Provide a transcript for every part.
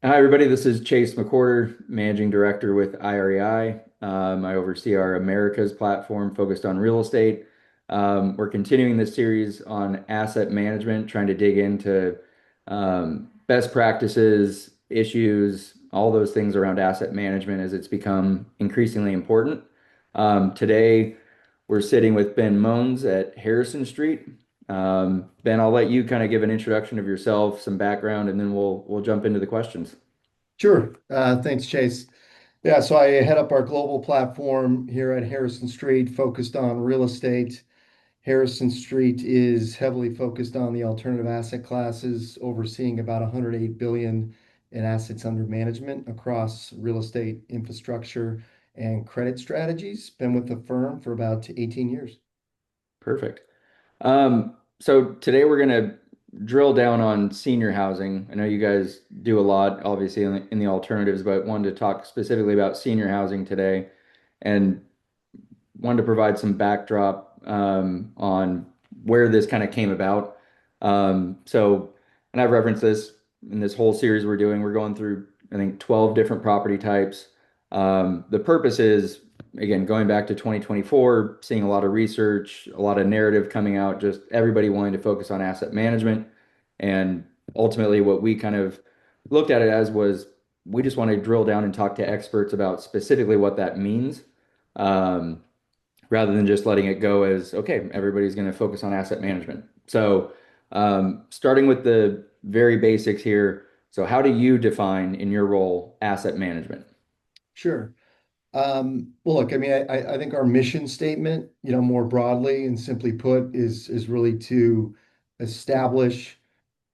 Hi, everybody. This is Chase McWhorter, Managing Director with IREI. I oversee our Americas platform focused on real estate. We're continuing this series on asset management, trying to dig into best practices, issues, all those things around asset management as it's become increasingly important. Today, we're sitting with Ben Mohns at Harrison Street. Ben, I'll let you kind of give an introduction of yourself, some background, and then we'll jump into the questions. Sure. Thanks, Chase. Yeah, so I head up our global platform here at Harrison Street, focused on real estate. Harrison Street is heavily focused on the alternative asset classes, overseeing about 108 billion in assets under management across real estate, infrastructure, and credit strategies. Been with the firm for about 18 years. Perfect. So today we're going to drill down on senior housing. I know you guys do a lot, obviously, in the alternatives, but wanted to talk specifically about senior housing today and wanted to provide some backdrop on where this kind of came about. And I've referenced this in this whole series we're doing. We're going through, I think, 12 different property types. The purpose is, again, going back to 2024, seeing a lot of research, a lot of narrative coming out, just everybody wanting to focus on asset management. And ultimately, what we kind of looked at it as was we just want to drill down and talk to experts about specifically what that means. Um, Rather than just letting it go as, okay, everybody's going to focus on asset management. So, starting with the very basics here. So, how do you define in your role asset management? Sure. Well, look, I mean, I think our mission statement, more broadly and simply put, is really to establish,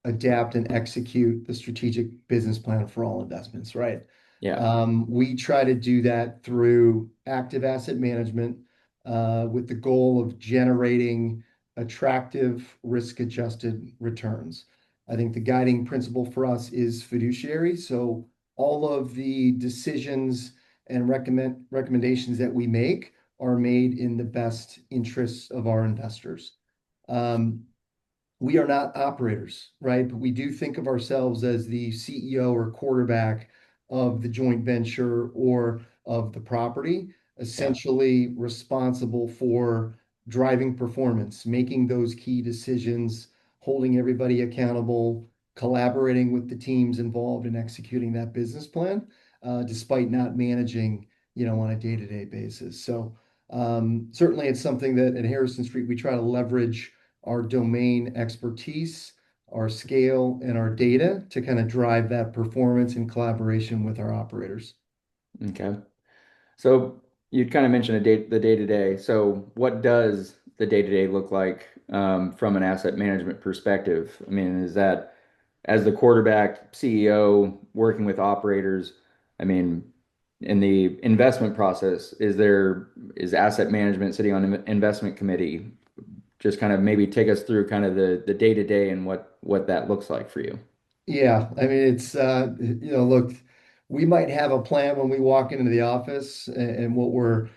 adapt, and execute the strategic business plan for all investments, right? Yeah. We try to do that through active asset management, with the goal of generating attractive risk-adjusted returns. I think the guiding principle for us is fiduciary. So all of the decisions and recommendations that we make are made in the best interests of our investors. Um, we are not operators, right? But we do think of ourselves as the CEO or quarterback of the joint venture or of the property, Yeah. essentially responsible for driving performance, making those key decisions, holding everybody accountable, collaborating with the teams involved in executing that business plan, despite not managing, on a day-to-day basis. So certainly it's something that at Harrison Street we try to leverage our domain expertise, our scale, and our data to kind of drive that performance in collaboration with our operators. Okay. So, you kind of mentioned the day to day. So, what does the day to day look like from an asset management perspective? I mean, is that as the quarterback CEO working with operators? I mean, in the investment process, is asset management sitting on an investment committee? Just kind of maybe take us through kind of the day to day and what that looks like for you. Yeah, I mean, look, we might have a plan when we walk into the office and what we're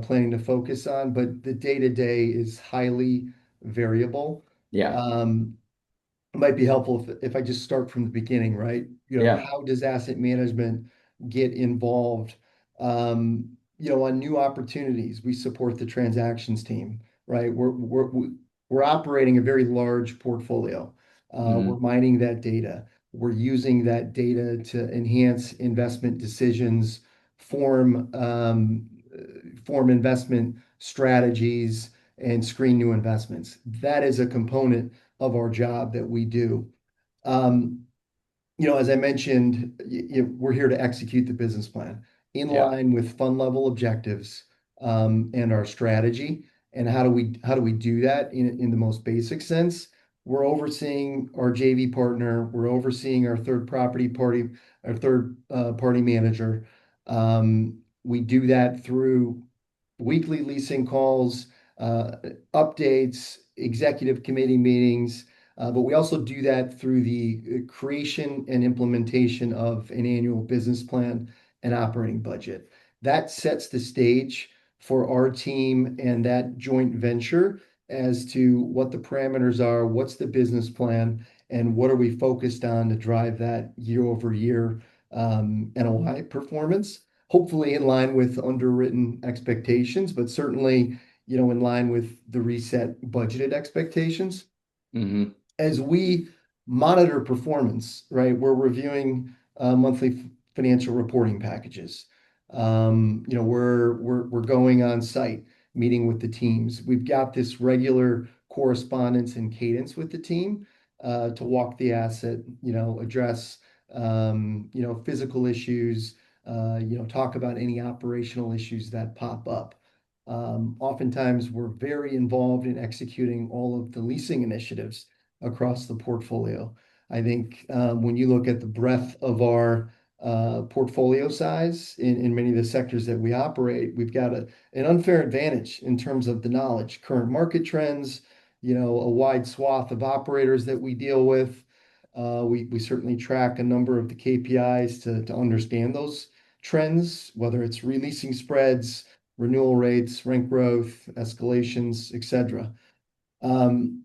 planning to focus on, but the day-to-day is highly variable. Yeah. Um, it might be helpful if I just start from the beginning, right? Yeah. How does asset management get involved? On new opportunities, we support the transactions team, right? We're operating a very large portfolio. We're Hmm. mining that data. We're using that data to enhance investment decisions, form form investment strategies, and screen new investments. That is a component of our job that we do. Um, as I mentioned, we're here to execute the business plan in Yeah. line with fund level objectives, and our strategy. And how do we do that in the most basic sense? We're overseeing our JV partner. We're overseeing our third party manager. We do that through weekly leasing calls, uh, updates, executive committee meetings, but we also do that through the creation and implementation of an annual business plan and operating budget. That sets the stage for our team and that joint venture as to what the parameters are, what's the business plan, and what are we focused on to drive that year over year NOI performance, hopefully in line with underwritten expectations, but certainly, in line with the reset budgeted expectations. Hmm. As we monitor performance, right, we're reviewing monthly financial reporting packages. We're going on site, meeting with the teams. We've got this regular correspondence and cadence with the team to walk the asset, address physical issues, talk about any operational issues that pop up. Oftentimes, we're very involved in executing all of the leasing initiatives across the portfolio. I think when you look at the breadth of our portfolio size in many of the sectors that we operate, we've got an unfair advantage in terms of the knowledge, current market trends, a wide swath of operators that we deal with. We certainly track a number of the KPIs to understand those trends, whether it's releasing spreads, renewal rates, rent growth, escalations, et cetera. Um,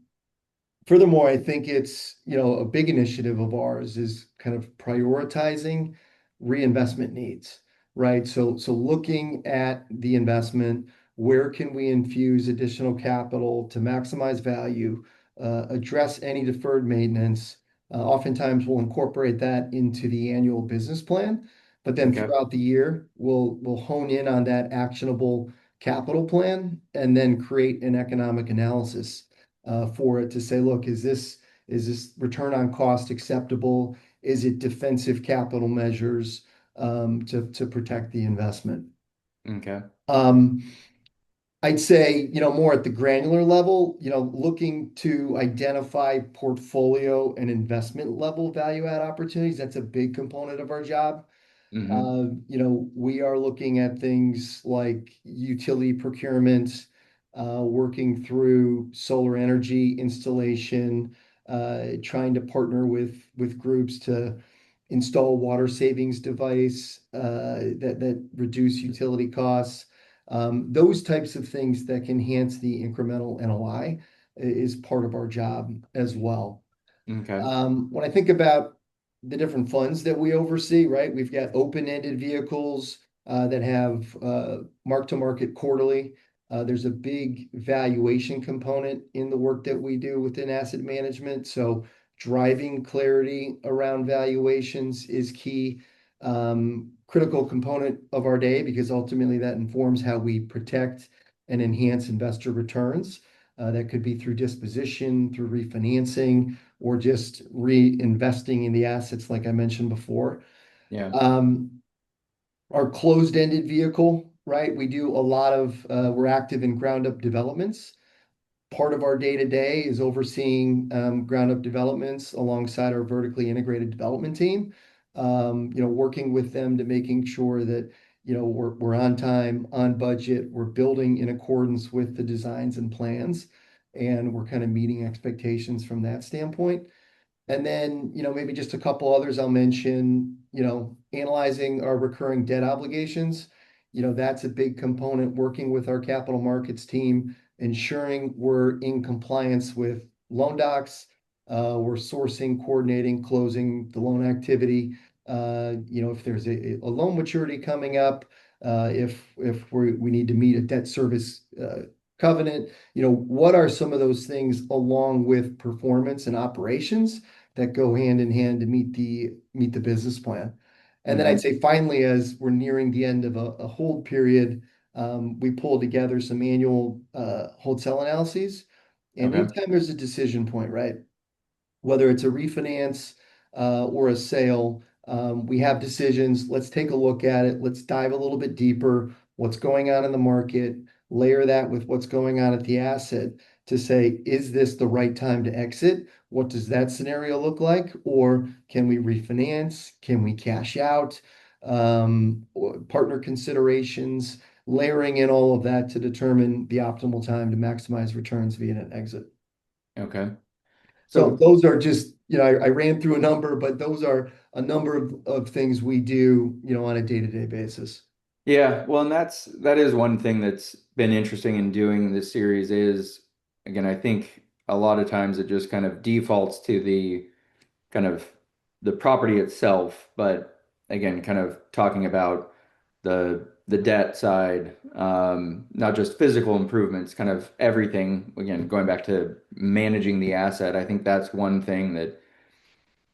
Furthermore, I think it's, a big initiative of ours is kind of prioritizing reinvestment needs, right? So looking at the investment, where can we infuse additional capital to maximize value, address any deferred maintenance? Oftentimes we'll incorporate that into the annual business plan, but then Okay. throughout the year, we'll hone in on that actionable capital plan and then create an economic analysis for it to say, look, is this return on cost acceptable? Is it defensive capital measures to protect the investment? Okay. Um, I'd say, more at the granular level, looking to identify portfolio and investment level value add opportunities. That's a big component of our job. Hmm. We are looking at things like utility procurement, working through solar energy installation, trying to partner with groups to install water savings device that reduce utility costs. Those types of things that can enhance the incremental NOI is part of our job as well. Okay. When I think about the different funds that we oversee, right, we've got open-ended vehicles that have mark-to-market quarterly. There's a big valuation component in the work that we do within asset management. So driving clarity around valuations is key. Critical component of our day because ultimately that informs how we protect and enhance investor returns. That could be through disposition, through refinancing, or just reinvesting in the assets like I mentioned before. Yeah. Um, our closed-ended vehicle, right? We're active in ground up developments. Part of our day-to-day is overseeing ground up developments alongside our vertically integrated development team. Working with them to making sure that, we're on time, on budget, we're building in accordance with the designs and plans, and we're kind of meeting expectations from that standpoint. And then, maybe just a couple others I'll mention, analyzing our recurring debt obligations. That's a big component, working with our capital markets team, ensuring we're in compliance with loan docs. We're sourcing, coordinating, closing the loan activity. If there's a loan maturity coming up, if we need to meet a debt service covenant, what are some of those things along with performance and operations that go hand in hand to meet the business plan. And then I'd Hmm. say finally, as we're nearing the end of a hold period, we pull together some annual hotel analyses. And Okay. anytime there's a decision point, right? Whether it's a refinance or a sale, we have decisions. Let's take a look at it. Let's dive a little bit deeper. What's going on in the market? Layer that with what's going on at the asset to say, is this the right time to exit? What does that scenario look like? Or can we refinance? Can we cash out? Or partner considerations, layering in all of that to determine the optimal time to maximize returns via an exit. Okay. So So those are just, I ran through a number, but those are a number of things we do, on a day-to-day basis. yeah, well, and that is one thing that's been interesting in doing this series is, again, I think a lot of times it just kind of defaults to the kind of the property itself, but again, kind of talking about the debt side, not just physical improvements, kind of everything. Again, going back to managing the asset, I think that's one thing that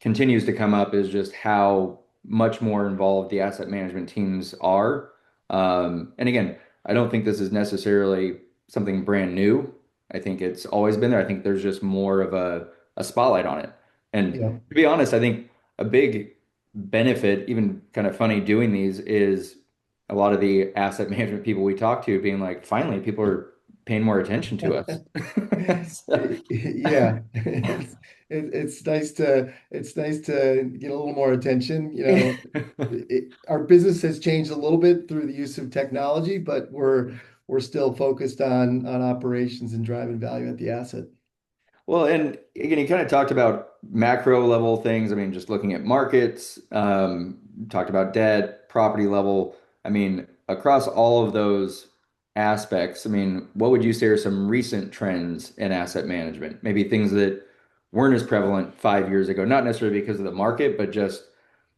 continues to come up is just how much more involved the asset management teams are. And again, I don't think this is necessarily something brand new. I think it's always been there. I think there's just more of a spotlight on it. And Yeah. to be honest, I think a big benefit, even kind of funny doing these, is a lot of the asset management people we talk to being like, finally, people are paying more attention to us. So- Yeah, it's nice to get a little more attention. Our business has changed a little bit through the use of technology, but we're still focused on operations and driving value at the asset. Well, and again, you kind of talked about macro level things. I mean, just looking at markets, talked about debt, property level. I mean, across all of those aspects, I mean, what would you say are some recent trends in asset management? Maybe things that weren't as prevalent 5 years ago, not necessarily because of the market, but just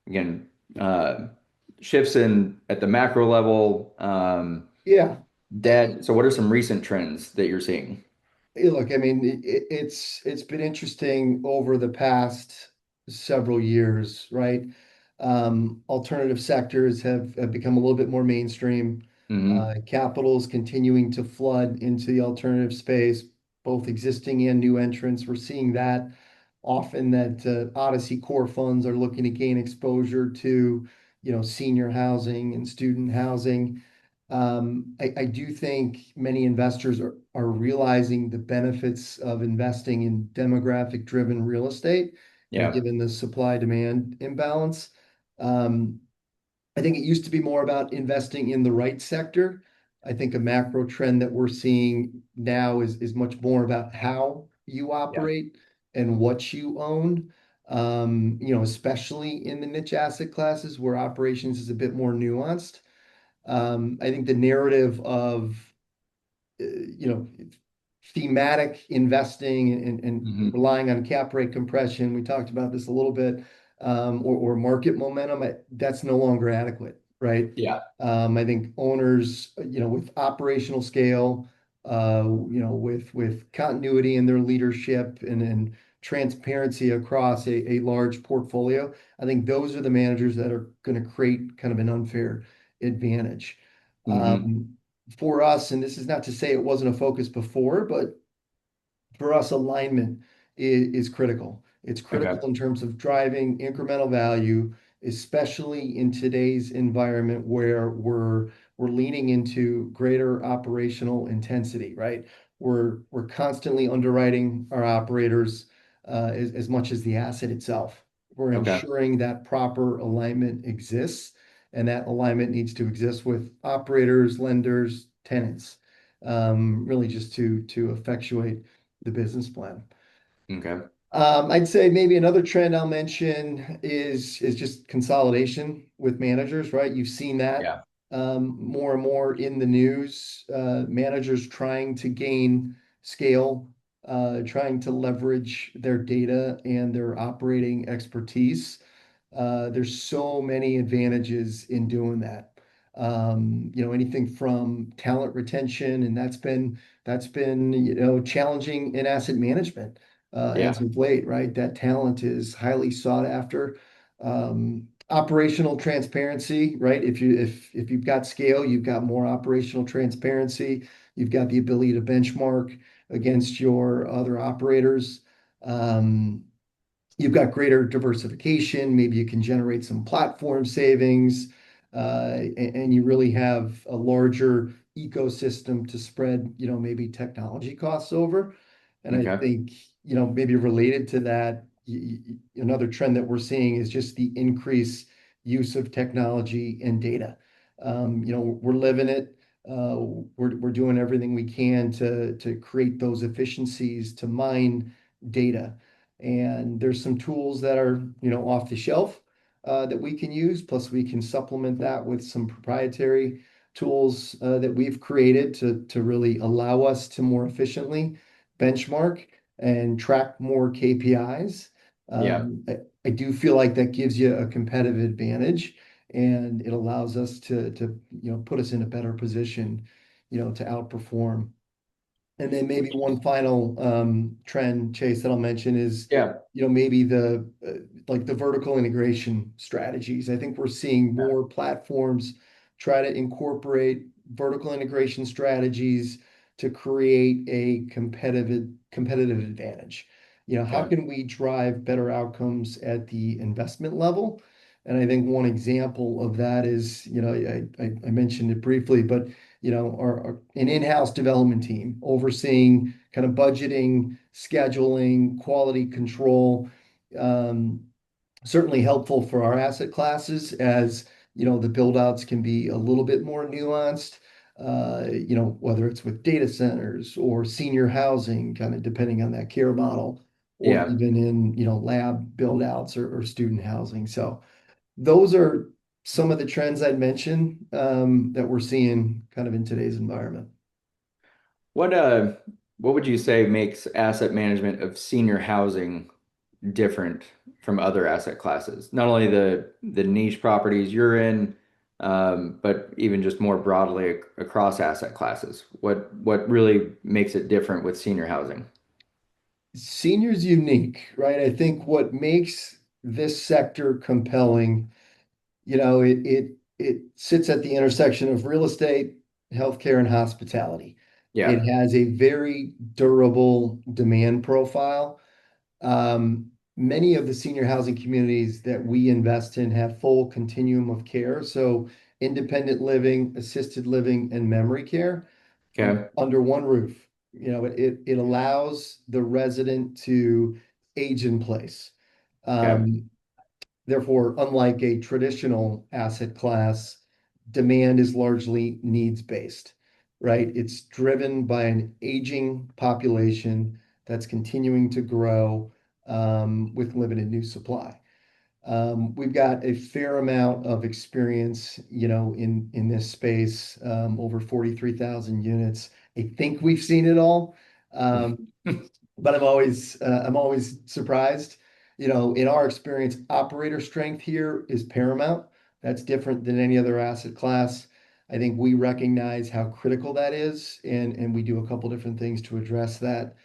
again, uh, shifts in at the macro level, Yeah. debt. So, what are some recent trends that you're seeing? Hey, look, I mean, it's been interesting over the past several years, right? Alternative sectors have become a little bit more mainstream. Hmm. Capital's continuing to flood into the alternative space, both existing and new entrants. We're seeing that often that Odyssey core funds are looking to gain exposure to, senior housing and student housing. I do think many investors are realizing the benefits of investing in demographic-driven real estate, Yeah. given the supply-demand imbalance. Um, I think it used to be more about investing in the right sector. I think a macro trend that we're seeing now is much more about how you Yeah. operate and what you own. Especially in the niche asset classes where operations is a bit more nuanced. I think the narrative of you know, thematic investing and Hmm. relying on cap rate compression. We talked about this a little bit, or market momentum. That's no longer adequate, right? Yeah. I think owners, with operational scale, with continuity in their leadership and transparency across a large portfolio, I think those are the managers that are going to create kind of an unfair advantage. Hmm. Um, for us, and this is not to say it wasn't a focus before, but for us, alignment is critical. It's critical Okay. in terms of driving incremental value, especially in today's environment where we're leaning into greater operational intensity, right? We're constantly underwriting our operators as much as the asset itself. We're Okay. ensuring that proper alignment exists, and that alignment needs to exist with operators, lenders, tenants, really just to effectuate the business plan. Okay. I'd say maybe another trend I'll mention is just consolidation with managers, right? You've seen that Yeah. more and more in the news. Managers trying to gain scale, trying to leverage their data and their operating expertise. There's so many advantages in doing that. Anything from talent retention, and that's been challenging in asset management as Yeah. of late, right? That talent is highly sought after. Operational transparency, right? If you've got scale, you've got more operational transparency. You've got the ability to benchmark against your other operators. Um, You've got greater diversification. Maybe you can generate some platform savings, and you really have a larger ecosystem to spread, maybe technology costs over. And I Okay. think, maybe related to that, another trend that we're seeing is just the increased use of technology and data. We're living it. We're doing everything we can to create those efficiencies to mine data. And there's some tools that are, off the shelf that we can use. Plus, we can supplement that with some proprietary tools that we've created to really allow us to more efficiently benchmark and track more KPIs. Yeah. I do feel like that gives you a competitive advantage. and it allows us to put us in a better position, to outperform. And then maybe one final trend, Chase, that I'll mention is, Yeah. maybe the like the vertical integration strategies. I think we're seeing more platforms try to incorporate vertical integration strategies to create a competitive advantage. How Okay. can we drive better outcomes at the investment level? And I think one example of that is, I mentioned it briefly, but an in-house development team overseeing kind of budgeting, scheduling, quality control. Um, Certainly helpful for our asset classes as, the build outs can be a little bit more nuanced, whether it's with data centers or senior housing, kind of depending on that care model, or Yeah. even in, lab build outs or student housing. So those are some of the trends I'd mention that we're seeing kind of in today's environment. What uh what would you say makes asset management of senior housing different from other asset classes? Not only the niche properties you're in, but even just more broadly across asset classes. What really makes it different with senior housing? Seniors unique, right? I think what makes this sector compelling, it sits at the intersection of real estate, healthcare, and hospitality. It Yeah. has a very durable demand profile. Many of the senior housing communities that we invest in have full continuum of care. So independent living, assisted living, and memory care Okay. under one roof. It allows the resident to age in place. Okay. Um, Therefore, unlike a traditional asset class, demand is largely needs-based, right? It's driven by an aging population that's continuing to grow with limited new supply. We've got a fair amount of experience, in this space, over 43,000 units. I think we've seen it all. Um, but I'm always surprised. In our experience, operator strength here is paramount. That's different than any other asset class. I think we recognize how critical that is, and we do a couple different things to address that.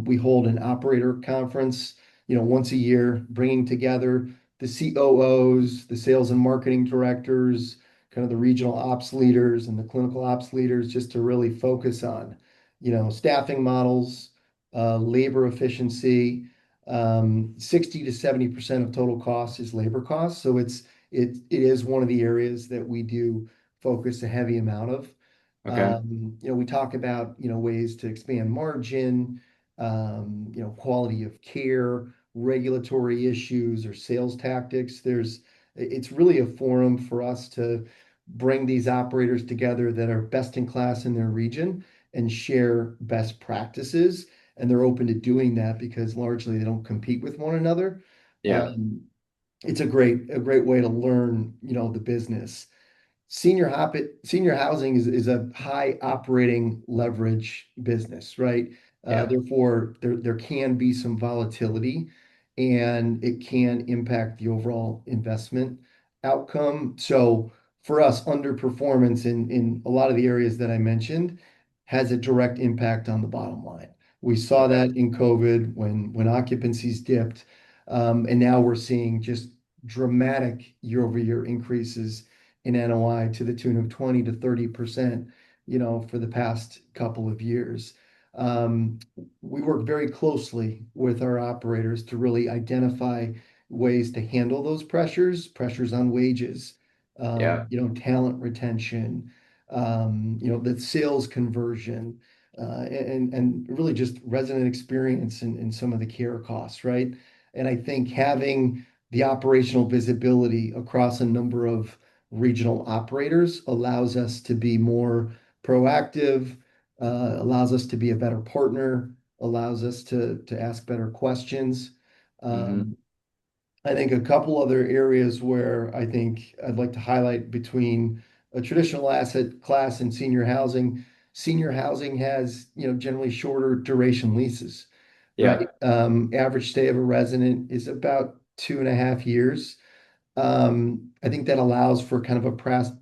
We hold an operator conference, once a year, bringing together the COOs, the sales and marketing directors, kind of the regional ops leaders and the clinical ops leaders, just to really focus on, staffing models, labor efficiency. 60 to 70% of total cost is labor costs. So it is one of the areas that we do focus a heavy amount of. Okay. We talk about, ways to expand margin, quality of care, regulatory issues or sales tactics. It's really a forum for us to bring these operators together that are best in class in their region and share best practices. And they're open to doing that because largely they don't compete with one another. Yeah. Um, it's a great way to learn, the business. Senior housing is a high operating leverage business, right? Yeah. Therefore, there can be some volatility and it can impact the overall investment outcome. So for us, underperformance in a lot of the areas that I mentioned has a direct impact on the bottom line. We saw Okay. that in COVID when occupancies dipped, and now we're seeing just dramatic year-over-year increases in NOI to the tune of 20 to 30%, for the past couple of years. Um, we work very closely with our operators to really identify ways to handle those pressures on wages, Yeah. talent retention, the sales conversion, and really just resident experience and some of the care costs, right? And I think having the operational visibility across a number of regional operators allows us to be more proactive, allows us to be a better partner, allows us to ask better questions. Hmm. Um, I think a couple other areas where I think I'd like to highlight between a traditional asset class and senior housing. Senior housing has, generally shorter duration leases, right? Yeah. Average stay of a resident is about 2.5 years. I think that allows for kind of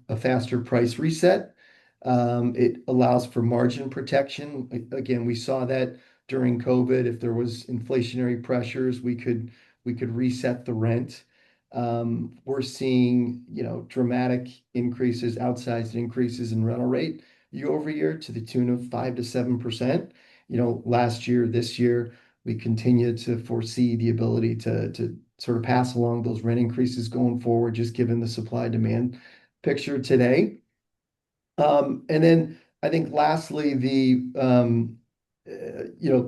a faster price reset. It allows for margin protection. Again, we saw that during COVID. If there was inflationary pressures, we could reset the rent. We're seeing, dramatic increases, outsized increases in rental rate year over year to the tune of 5 to 7%. Last year, this year, we continue to foresee the ability to sort of pass along those rent increases going forward, just given the supply demand picture today. And then I think lastly,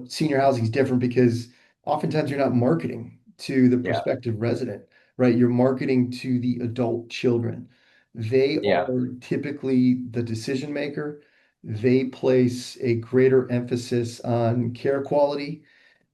senior housing is different because oftentimes you're not marketing to the Yeah. prospective resident, right? You're marketing to the adult children. They Yeah. are typically the decision maker. They place a greater emphasis on care quality,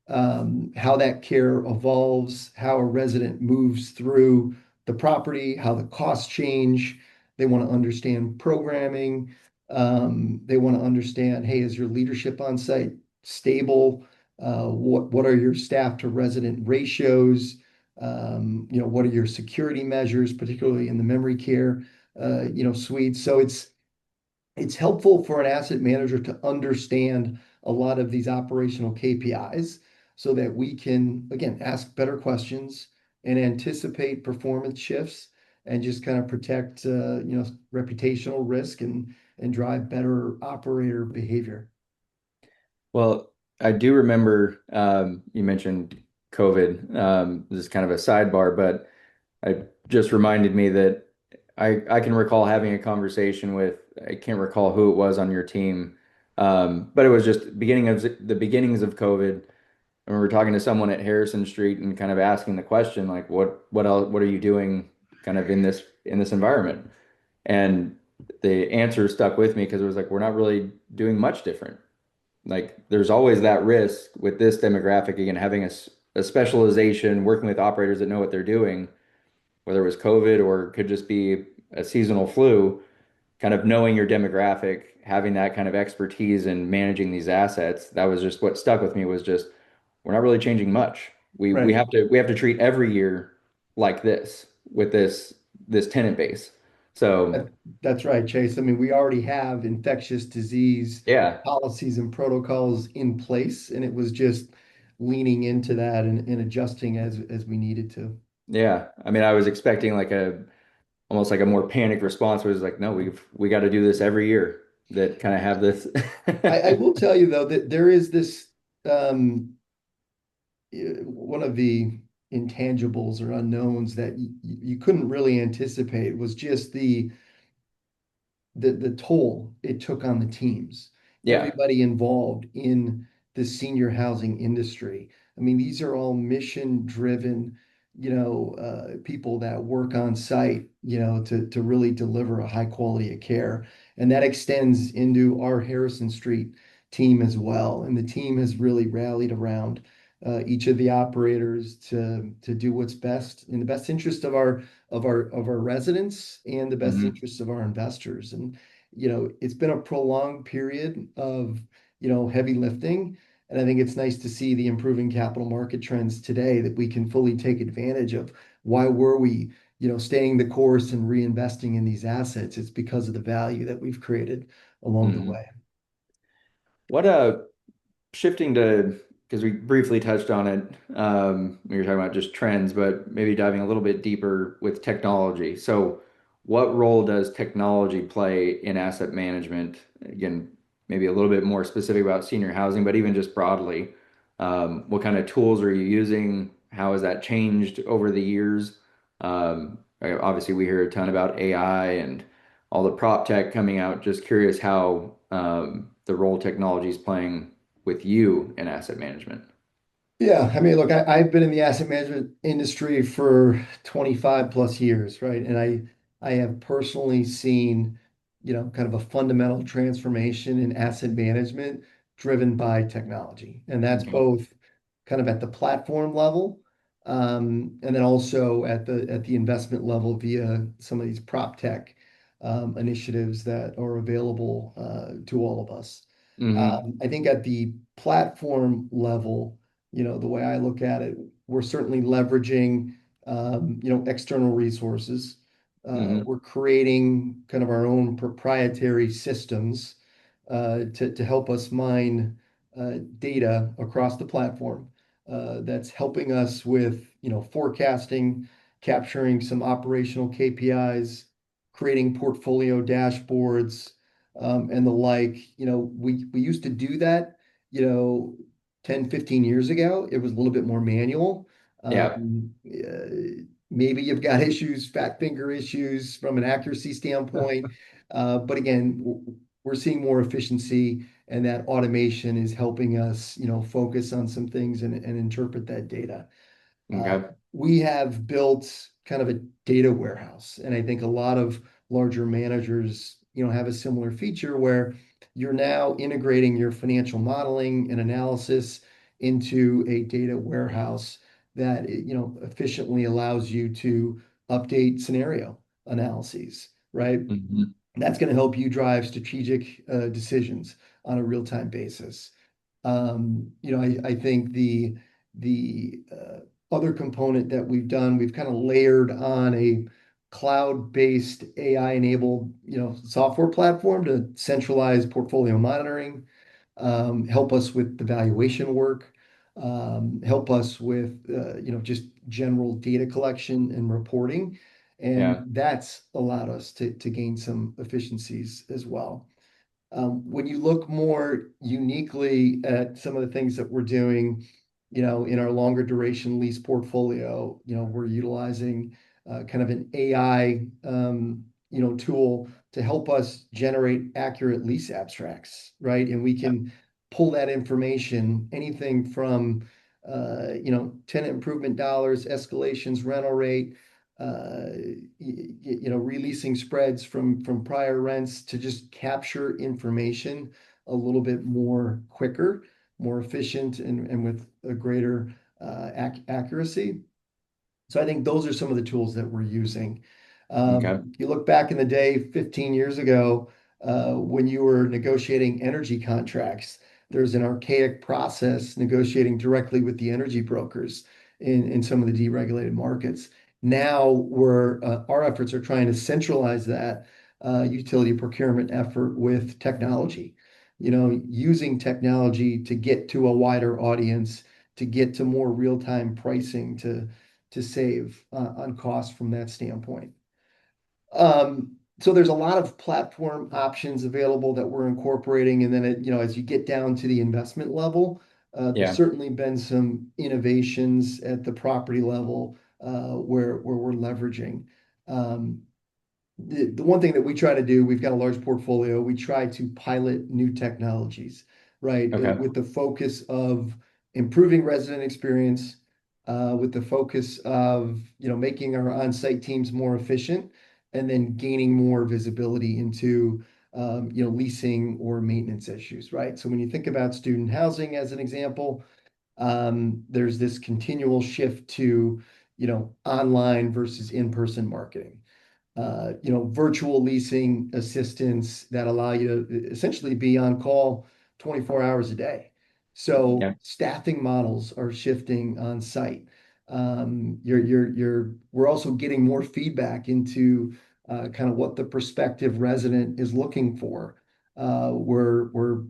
how that care evolves, how a resident moves through the property, how the costs change. They want to understand programming. They want to understand, hey, is your leadership on site stable? What are your staff to resident ratios? What are your security measures, particularly in the memory care, suite? So it's helpful for an asset manager to understand a lot of these operational KPIs so that we can, again, ask better questions and anticipate performance shifts and just kind of protect, reputational risk and drive better operator behavior. Well, I do remember you mentioned COVID. This is kind of a sidebar, but I just reminded me that I can recall having a conversation with, I can't recall who it was on your team, but it was just the beginnings of COVID. And we were talking to someone at Harrison Street and kind of asking the question, like, what are you doing kind of in this environment? And the answer stuck with me because it was like, we're not really doing much different. Like there's always that risk with this demographic, again, having a specialization, working with operators that know what they're doing, whether it was COVID or it could just be a seasonal flu, kind of knowing your demographic, having that kind of expertise in managing these assets. That was just what stuck with me was just we're not really changing much. We Right. have to treat every year like this with this tenant base. So That's right, Chase. I mean, we already have infectious disease yeah, policies and protocols in place, and it was just leaning into that and adjusting as we needed to. yeah. I mean, I was expecting like a almost like a more panicked response was like, no, we got to do this every year that kind of have this. I will tell you though that there is this one of the intangibles or unknowns that you couldn't really anticipate was just the toll it took on the teams, Yeah. everybody involved in the senior housing industry. I mean, these are all mission driven, people that work on site, to really deliver a high quality of care. And that extends into our Harrison Street team as well. And the team has really rallied around each of the operators to do what's best in the best interest of our residents and the best Hmm. interests of our investors. And it's been a prolonged period of heavy lifting. And I think it's nice to see the improving capital market trends today that we can fully take advantage of. Why were we, staying the course and reinvesting in these assets? It's because of the value that we've created along the Hmm. way. What shifting to because we briefly touched on it when you were talking about just trends, but maybe diving a little bit deeper with technology. So, what role does technology play in asset management? Again, maybe a little bit more specific about senior housing, but even just broadly, what kind of tools are you using? How has that changed over the years? Obviously, we hear a ton about AI and all the prop tech coming out. Just curious how the role technology is playing with you in asset management. Yeah, I mean, look, I've been in the asset management industry for 25 plus years, right? And I have personally seen, kind of a fundamental transformation in asset management driven by technology. And that's Okay. both kind of at the platform level, and then also at the investment level via some of these prop tech initiatives that are available to all of us. Hmm. I think at the platform level, the way I look at it, we're certainly leveraging external resources. Hmm. We're creating kind of our own proprietary systems to help us mine data across the platform. That's helping us with, forecasting, capturing some operational KPIs, creating portfolio dashboards, and the like. We used to do that, 10, 15 years ago. It was a little bit more manual. Yeah. Maybe you've got issues, fat finger issues from an accuracy standpoint. But again, we're seeing more efficiency, and that automation is helping us, focus on some things and interpret that data. Okay. We have built kind of a data warehouse, and I think a lot of larger managers, have a similar feature where you're now integrating your financial modeling and analysis into a data warehouse that, efficiently allows you to update scenario analyses, right? Hmm. That's going to help you drive strategic decisions on a real-time basis. I think the other component that we've done, we've kind of layered on a cloud-based AI-enabled, software platform to centralize portfolio monitoring, help us with the valuation work, help us with, just general data collection and reporting. And Yeah. that's allowed us to gain some efficiencies as well. When you look more uniquely at some of the things that we're doing, in our longer duration lease portfolio, we're utilizing kind of an AI, tool to help us generate accurate lease abstracts, right? And we can pull that information, anything from, tenant improvement dollars, escalations, rental rate, uh, releasing spreads from prior rents to just capture information a little bit more quicker, more efficient, and with a greater accuracy. So I think those are some of the tools that we're using. Okay. You look back in the day, 15 years ago, when you were negotiating energy contracts, there's an archaic process negotiating directly with the energy brokers in some of the deregulated markets. Now our efforts are trying to centralize that utility procurement effort with technology. Using technology to get to a wider audience, to get to more real-time pricing to save on costs from that standpoint. So there's a lot of platform options available that we're incorporating. And then, as you get down to the investment level, there's Yeah. certainly been some innovations at the property level where we're leveraging. Um, the one thing that we try to do, we've got a large portfolio, we try to pilot new technologies, right? Okay. With the focus of improving resident experience, with the focus of, making our on-site teams more efficient, and then gaining more visibility into, leasing or maintenance issues, right? So when you think about student housing as an example, there's this continual shift to, online versus in-person marketing, virtual leasing assistants that allow you to essentially be on call 24 hours a day. So Yeah. staffing models are shifting on site. We're also getting more feedback into kind of what the prospective resident is looking for. We're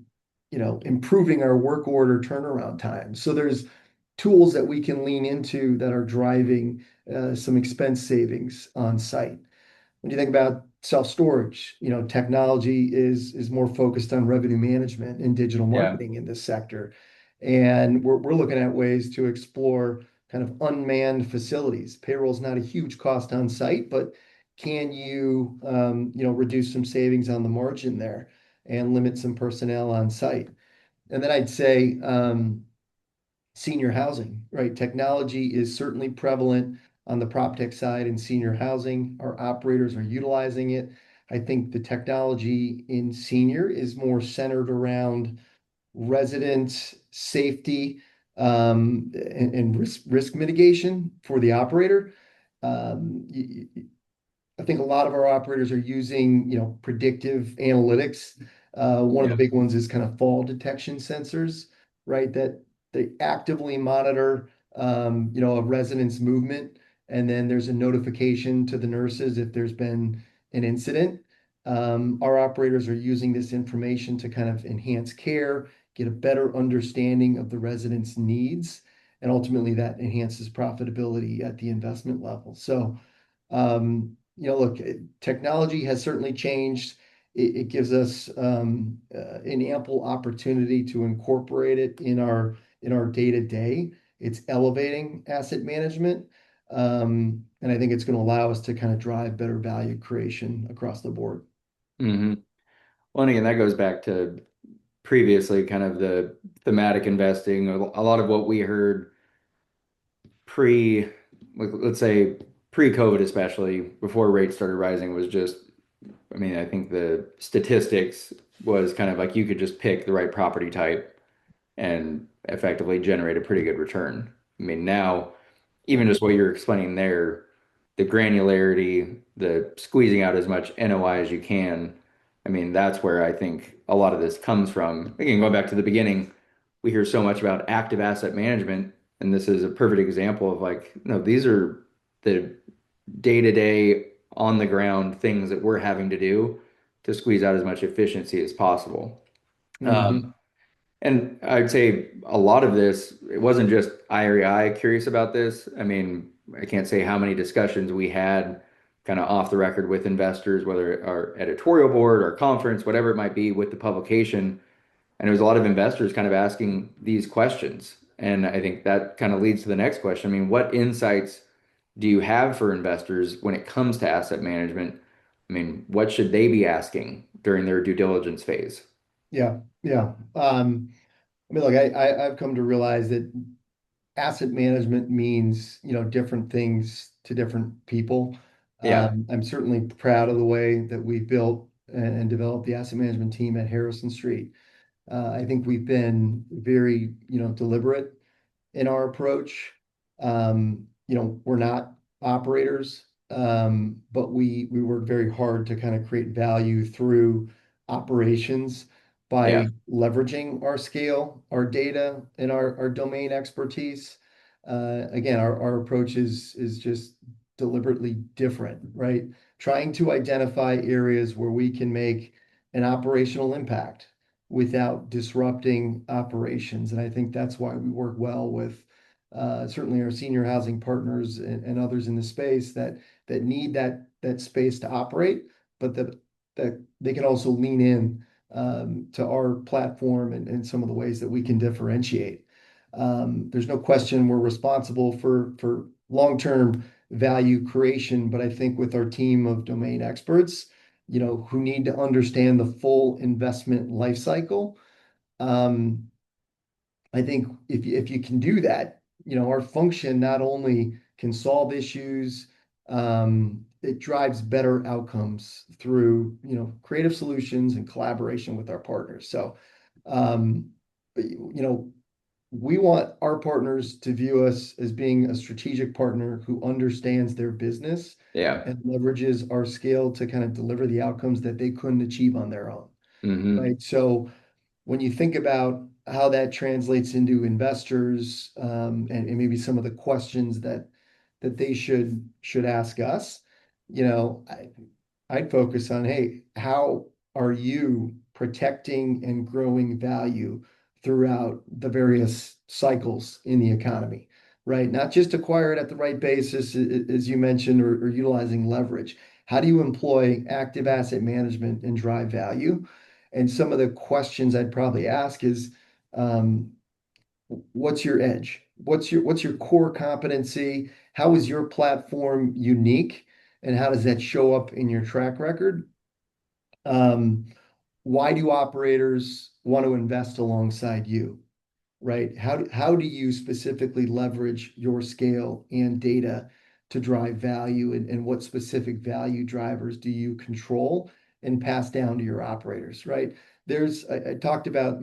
improving our work order turnaround time. So there's tools that we can lean into that are driving some expense savings on site. When you think about self-storage, technology is more focused on revenue management and digital Yeah. marketing in this sector. And we're looking at ways to explore kind of unmanned facilities. Payroll is not a huge cost on site, but can you, reduce some savings on the margin there and limit some personnel on site? And then I'd say, senior housing, right? Technology is certainly prevalent on the prop tech side in senior housing. Our operators are utilizing it. I think the technology in senior is more centered around resident safety, and risk mitigation for the operator. Um, I think a lot of our operators are using, predictive analytics. One of the Yeah. big ones is kind of fall detection sensors, right? That they actively monitor, a resident's movement And then there's a notification to the nurses if there's been an incident. Our operators are using this information to kind of enhance care, get a better understanding of the residents' needs, and ultimately that enhances profitability at the investment level. So, look, technology has certainly changed. It gives us an ample opportunity to incorporate it in our day-to-day. It's elevating asset management. And I think it's going to allow us to kind of drive better value creation across the board. Hmm. Well, and again, that goes back to previously kind of the thematic investing. A lot of what we heard pre, let's say pre-COVID, especially before rates started rising, was just, I mean, I think the statistics was kind of like you could just pick the right property type and effectively generate a pretty good return. I mean, now, even just what you're explaining there, the granularity, the squeezing out as much NOI as you can, I mean, that's where I think a lot of this comes from. Again, going back to the beginning, we hear so much about active asset management, and this is a perfect example of like, no, these are the day-to-day on the ground things that we're having to do to squeeze out as much efficiency as possible. Hmm. And I'd say a lot of this, it wasn't just I or I curious about this. I mean, I can't say how many discussions we had kind of off the record with investors, whether our editorial board or conference, whatever it might be with the publication. And there was a lot of investors kind of asking these questions. And I think that kind of leads to the next question. I mean, what insights do you have for investors when it comes to asset management? I mean, what should they be asking during their due diligence phase? Yeah, yeah. I mean, look, I've come to realize that asset management means, different things to different people. Yeah, I'm certainly proud of the way that we've built and developed the asset management team at Harrison Street. I think we've been very, deliberate in our approach. We're not operators, but we work very hard to kind of create value through operations yeah. by leveraging our scale, our data, and our domain expertise. Again, our approach is just deliberately different, right? Trying to identify areas where we can make an operational impact without disrupting operations. And I think that's why we work well with certainly our senior housing partners and others in the space that need that space to operate, but that they can also lean in to our platform and some of the ways that we can differentiate. There's no question we're responsible for long-term value creation, but I think with our team of domain experts, who need to understand the full investment life cycle, um, I think if you can do that, our function not only can solve issues, it drives better outcomes through, creative solutions and collaboration with our partners. So, we want our partners to view us as being a strategic partner who understands their business Yeah. and leverages our scale to kind of deliver the outcomes that they couldn't achieve on their own, Hmm. right? So when you think about how that translates into investors, and maybe some of the questions that they should ask us, you know, I, I'd focus on, hey, how are you protecting and growing value throughout the various cycles in the economy, right? Not just acquire it at the right basis, as you mentioned, or utilizing leverage. How do you employ active asset management and drive value? And some of the questions I'd probably ask is, um, what's your edge? What's your core competency? How is your platform unique? And how does that show up in your track record? Um, why do operators want to invest alongside you? Right? How do you specifically leverage your scale and data to drive value, and what specific value drivers do you control and pass down to your operators, right? I talked about,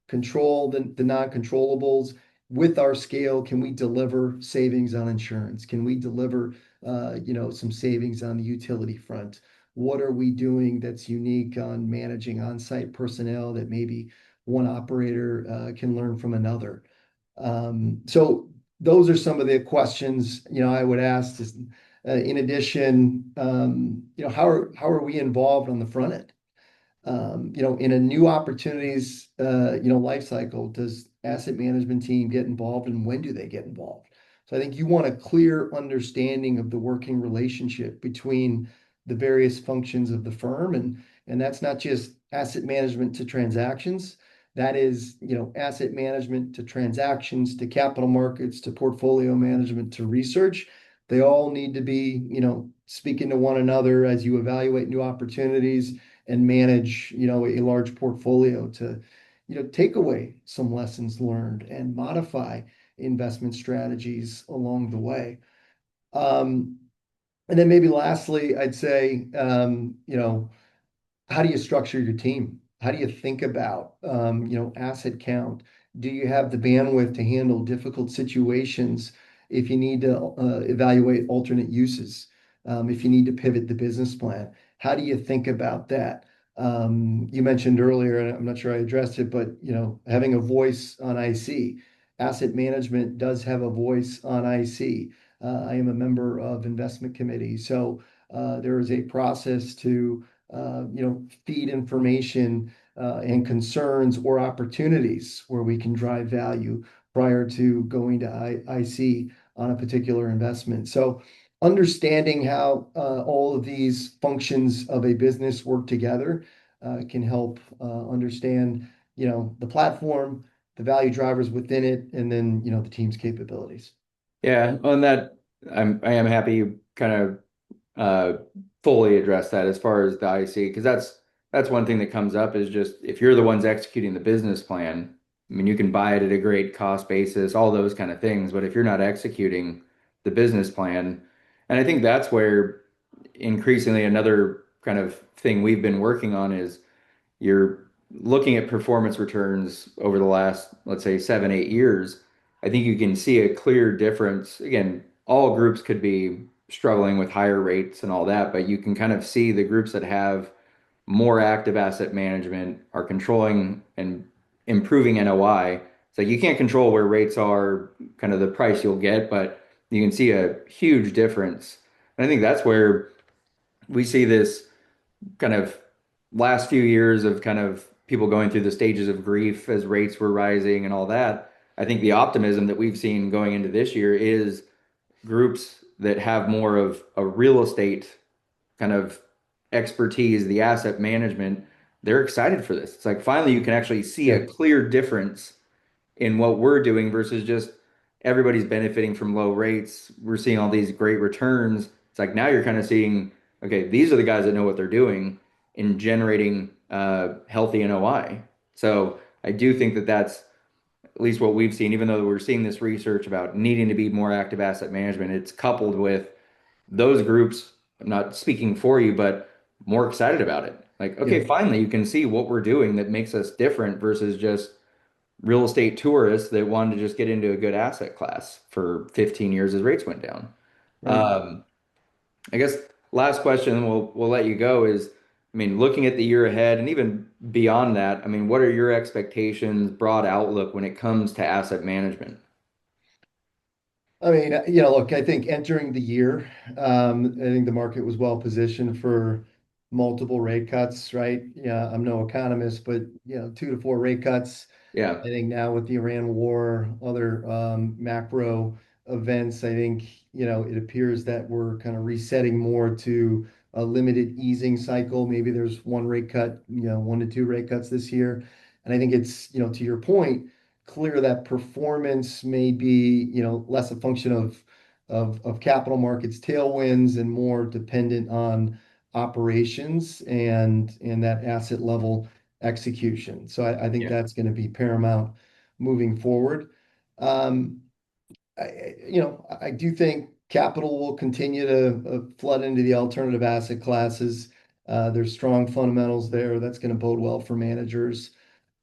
control the non-controllables. With our scale, can we deliver savings on insurance? Can we deliver, some savings on the utility front? What are we doing that's unique on managing on-site personnel that maybe one operator can learn from another? So those are some of the questions, I would ask is, in addition, how are we involved on the front end? In a new opportunities, life cycle, does asset management team get involved and when do they get involved? So I think you want a clear understanding of the working relationship between the various functions of the firm, and that's not just asset management to transactions. That is, asset management to transactions, to capital markets, to portfolio management, to research. They all need to be, speaking to one another as you evaluate new opportunities and manage, a large portfolio to, take away some lessons learned and modify investment strategies along the way. Um, and then maybe lastly, I'd say, how do you structure your team? How do you think about, asset count? Do you have the bandwidth to handle difficult situations if you need to evaluate alternate uses? If you need to pivot the business plan, how do you think about that? You mentioned earlier, and I'm not sure I addressed it, but having a voice on IC. Asset management does have a voice on IC. I am a member of investment committee, so there is a process to feed information and concerns or opportunities where we can drive value prior to going to IC on a particular investment. So understanding how all of these functions of a business work together can help understand, the platform, the value drivers within it, and then, the team's capabilities. Yeah, on that, I am happy you kind of fully address that as far as the IC, because that's one thing that comes up is just if you're the ones executing the business plan, I mean, you can buy it at a great cost basis, all those kind of things, but if you're not executing the business plan, and I think that's where increasingly another kind of thing we've been working on is you're looking at performance returns over the last, let's say, 7, 8 years. I think you can see a clear difference. Again, all groups could be struggling with higher rates and all that, but you can kind of see the groups that have more active asset management are controlling and improving NOI. It's like you can't control where rates are, kind of the price you'll get, but you can see a huge difference. And I think that's where we see this kind of last few years of kind of people going through the stages of grief as rates were rising and all that. I think the optimism that we've seen going into this year is groups that have more of a real estate kind of expertise, the asset management, they're excited for this. It's like finally you can actually see Yeah, a clear difference in what we're doing versus just everybody's benefiting from low rates. We're seeing all these great returns. It's like now you're kind of seeing, okay, these are the guys that know what they're doing in generating healthy NOI. So I do think that that's at least what we've seen, even though we're seeing this research about needing to be more active asset management, it's coupled with those groups, I'm not speaking for you, but more excited about it. Like, yeah, okay, finally, you can see what we're doing that makes us different versus just real estate tourists that wanted to just get into a good asset class for 15 years as rates went down. right. Um, I guess last question, and we'll let you go is, I mean, looking at the year ahead and even beyond that, I mean, what are your expectations, broad outlook when it comes to asset management? I mean, look, I think entering the year, I think the market was well positioned for multiple rate cuts, right? Yeah, I'm no economist, but 2 to 4 rate cuts. Yeah, I think now with the Iran war, other macro events, I think, it appears that we're kind of resetting more to a limited easing cycle. Maybe there's one rate cut, 1 to 2 rate cuts this year. And I think it's, to your point, clear that performance may be, less a function of capital markets tailwinds and more dependent on operations and that asset level execution. So I think yeah, that's going to be paramount moving forward. Um, I do think capital will continue to flood into the alternative asset classes. There's strong fundamentals there. That's going to bode well for managers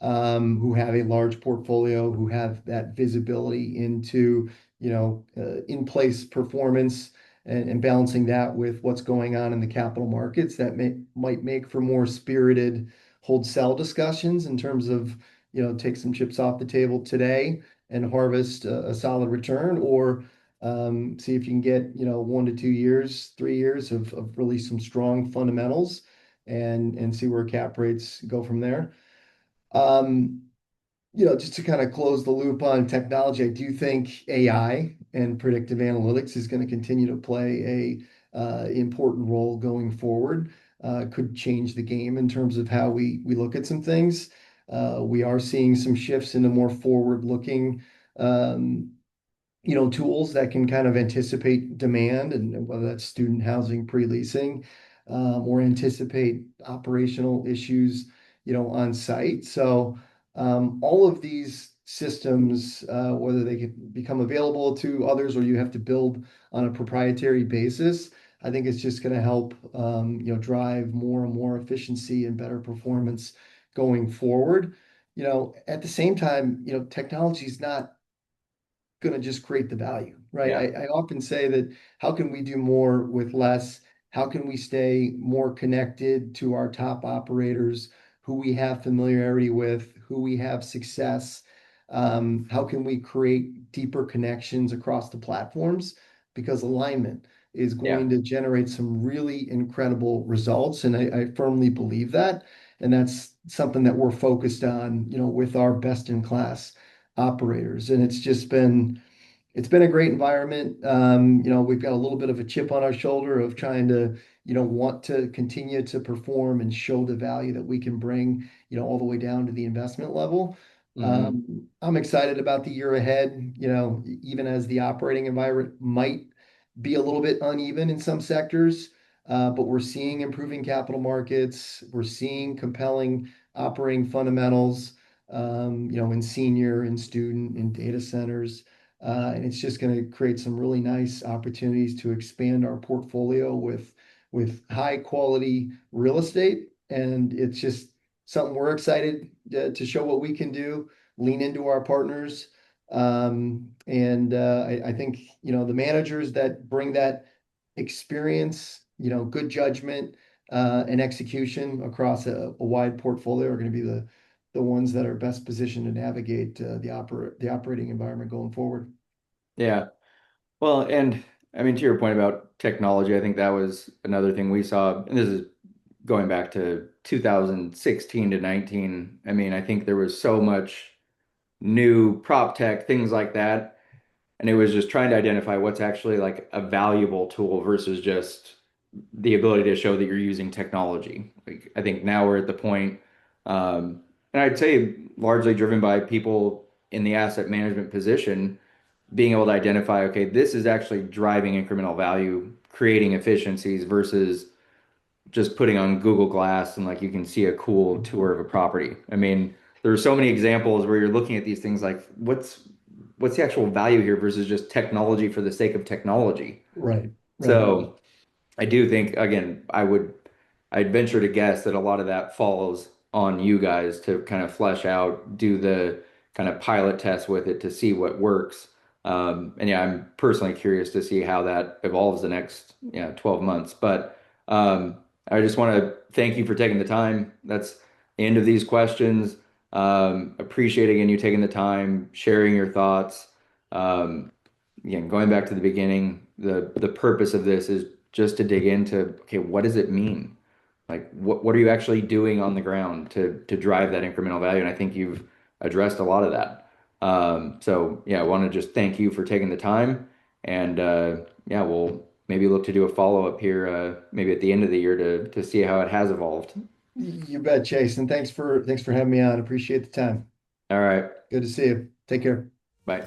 who have a large portfolio, who have that visibility into, in-place performance and balancing that with what's going on in the capital markets that might make for more spirited hold sell discussions in terms of, take some chips off the table today and harvest a solid return, or see if you can get, 1 to 2 years, 3 years of really some strong fundamentals and see where cap rates go from there. Um, just to kind of close the loop on technology, I do think AI and predictive analytics is going to continue to play a important role going forward. Could change the game in terms of how we look at some things. We are seeing some shifts into more forward-looking um, tools that can kind of anticipate demand, and whether that's student housing pre-leasing, or anticipate operational issues, on site. So all of these systems, whether they can become available to others or you have to build on a proprietary basis, I think it's just going to help, drive more and more efficiency and better performance going forward. At the same time, technology is not going to just create the value, right? Yeah. I often say that how can we do more with less? How can we stay more connected to our top operators who we have familiarity with, who we have success? How can we create deeper connections across the platforms? Because alignment is Yeah. going to generate some really incredible results. And I firmly believe that. And that's something that we're focused on, with our best in class operators. And it's been a great environment. We've got a little bit of a chip on our shoulder of trying to, want to continue to perform and show the value that we can bring, all the way down to the investment level. Hmm. I'm excited about the year ahead, even as the operating environment might be a little bit uneven in some sectors, but we're seeing improving capital markets. We're seeing compelling operating fundamentals, in senior, in student, in data centers. And it's just going to create some really nice opportunities to expand our portfolio with high quality real estate. And it's just something we're excited to show what we can do, lean into our partners. And I think, the managers that bring that experience, good judgment, and execution across a wide portfolio are going to be the ones that are best positioned to navigate the operating environment going forward. Yeah. Well, and I mean, to your point about technology, I think that was another thing we saw, and this is going back to 2016 to 19. I mean, I think there was so much new prop tech, things like that. And it was just trying to identify what's actually like a valuable tool versus just the ability to show that you're using technology. Like, I think now we're at the point, and I'd say largely driven by people in the asset management position being able to identify, okay, this is actually driving incremental value, creating efficiencies versus just putting on Google Glass and like you can see a cool tour of a property. I mean, there are so many examples where you're looking at these things like what's the actual value here versus just technology for the sake of technology. Right, right. So I do think, again, I'd venture to guess that a lot of that falls on you guys to kind of flesh out, do the kind of pilot test with it to see what works. And yeah, I'm personally curious to see how that evolves the next, 12 months. But I just want to thank you for taking the time. That's the end of these questions. Appreciate again you taking the time, sharing your thoughts. Um, Again, going back to the beginning, the purpose of this is just to dig into, okay, what does it mean? Like what are you actually doing on the ground to drive that incremental value? And I think you've addressed a lot of that. So yeah, I want to just thank you for taking the time. And yeah, we'll maybe look to do a follow-up here, maybe at the end of the year to see how it has evolved. You bet, Chase. And thanks for having me on. Appreciate the time. All right. Good to see you. Take care. Bye.